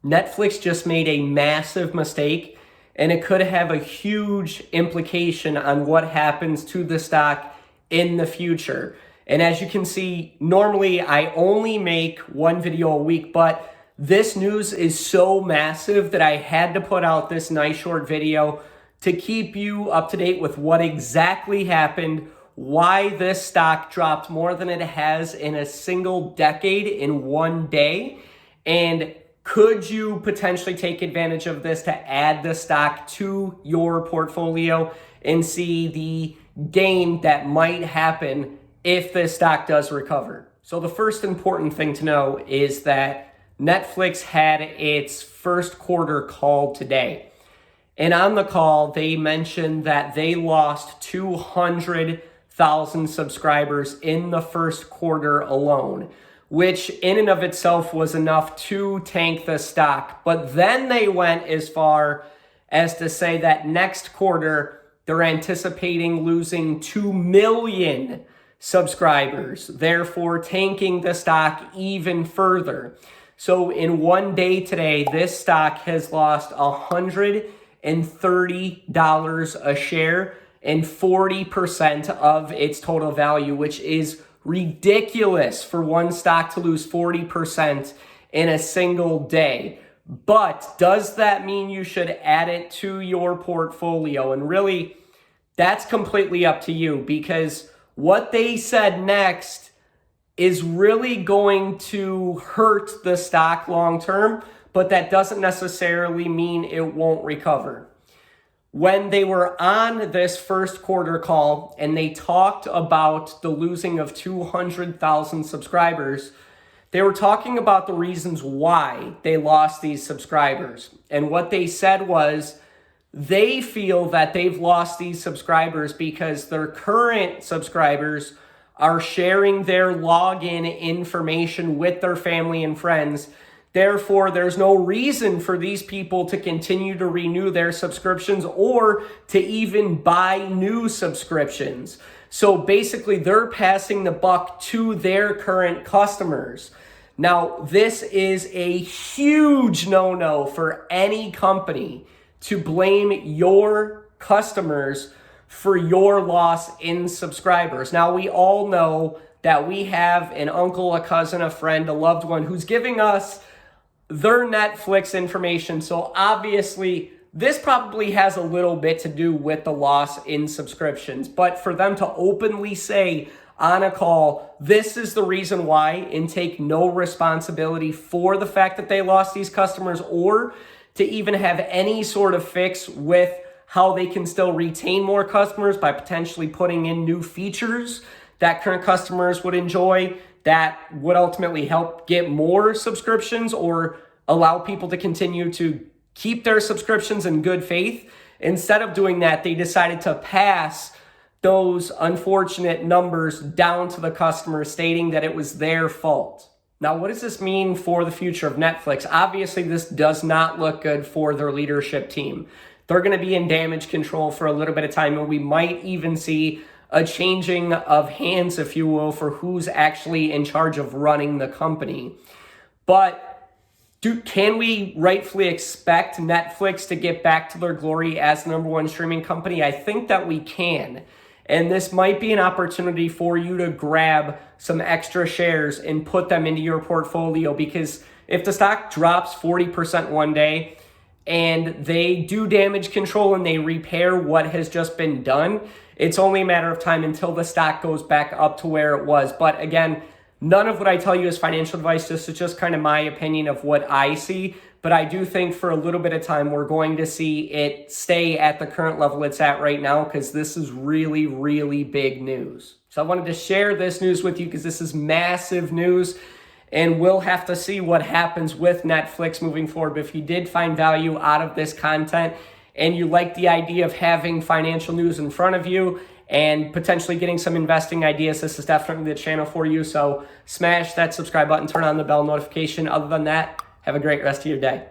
Netflix just made a massive mistake, and it could have a huge implication on what happens to the stock in the future. And as you can see, normally I only make one video a week, but this news is so massive that I had to put out this nice short video to keep you up to date with what exactly happened, why this stock dropped more than it has in a single decade in one day, and could you potentially take advantage of this to add the stock to your portfolio and see the gain that might happen if this stock does recover? So the first important thing to know is that Netflix had its first quarter call today. And on the call, they mentioned that they lost 200,000 subscribers in the first quarter alone, which in and of itself was enough to tank the stock. But then they went as far as to say that next quarter, they're anticipating losing 2 million subscribers, therefore tanking the stock even further. So in one day today, this stock has lost $130 a share and 40% of its total value, which is ridiculous for one stock to lose 40% in a single day. But does that mean you should add it to your portfolio? And really, that's completely up to you, because what they said next is really going to hurt the stock long term, but that doesn't necessarily mean it won't recover. When they were on this first quarter call and they talked about the losing of 200,000 subscribers, they were talking about the reasons why they lost these subscribers. And what they said was they feel that they've lost these subscribers because their current subscribers are sharing their login information with their family and friends. Therefore, there's no reason for these people to continue to renew their subscriptions or to even buy new subscriptions. So basically, they're passing the buck to their current customers. Now, this is a huge no-no for any company to blame your customers for your loss in subscribers. Now, we all know that we have an uncle, a cousin, a friend, a loved one who's giving us their Netflix information. So obviously, this probably has a little bit to do with the loss in subscriptions. But for them to openly say on a call, this is the reason why, and take no responsibility for the fact that they lost these customers, or to even have any sort of fix with how they can still retain more customers by potentially putting in new features that current customers would enjoy, that would ultimately help get more subscriptions or allow people to continue to keep their subscriptions in good faith. Instead of doing that, they decided to pass those unfortunate numbers down to the customer, stating that it was their fault. Now, what does this mean for the future of Netflix? Obviously, this does not look good for their leadership team. They're going to be in damage control for a little bit of time, and we might even see a changing of hands, if you will, for who's actually in charge of running the company. But can we rightfully expect Netflix to get back to their glory as the number one streaming company? I think that we can. And this might be an opportunity for you to grab some extra shares and put them into your portfolio, because if the stock drops 40% one day and they do damage control and they repair what has just been done, it's only a matter of time until the stock goes back up to where it was. But again, none of what I tell you is financial advice. This is just kind of my opinion of what I see. But I do think for a little bit of time, we're going to see it stay at the current level it's at right now, because this is really, really big news. So I wanted to share this news with you because this is massive news, and we'll have to see what happens with Netflix moving forward. But if you did find value out of this content and you like the idea of having financial news in front of you and potentially getting some investing ideas, this is definitely the channel for you. So smash that subscribe button, turn on the bell notification. Other than that, have a great rest of your day.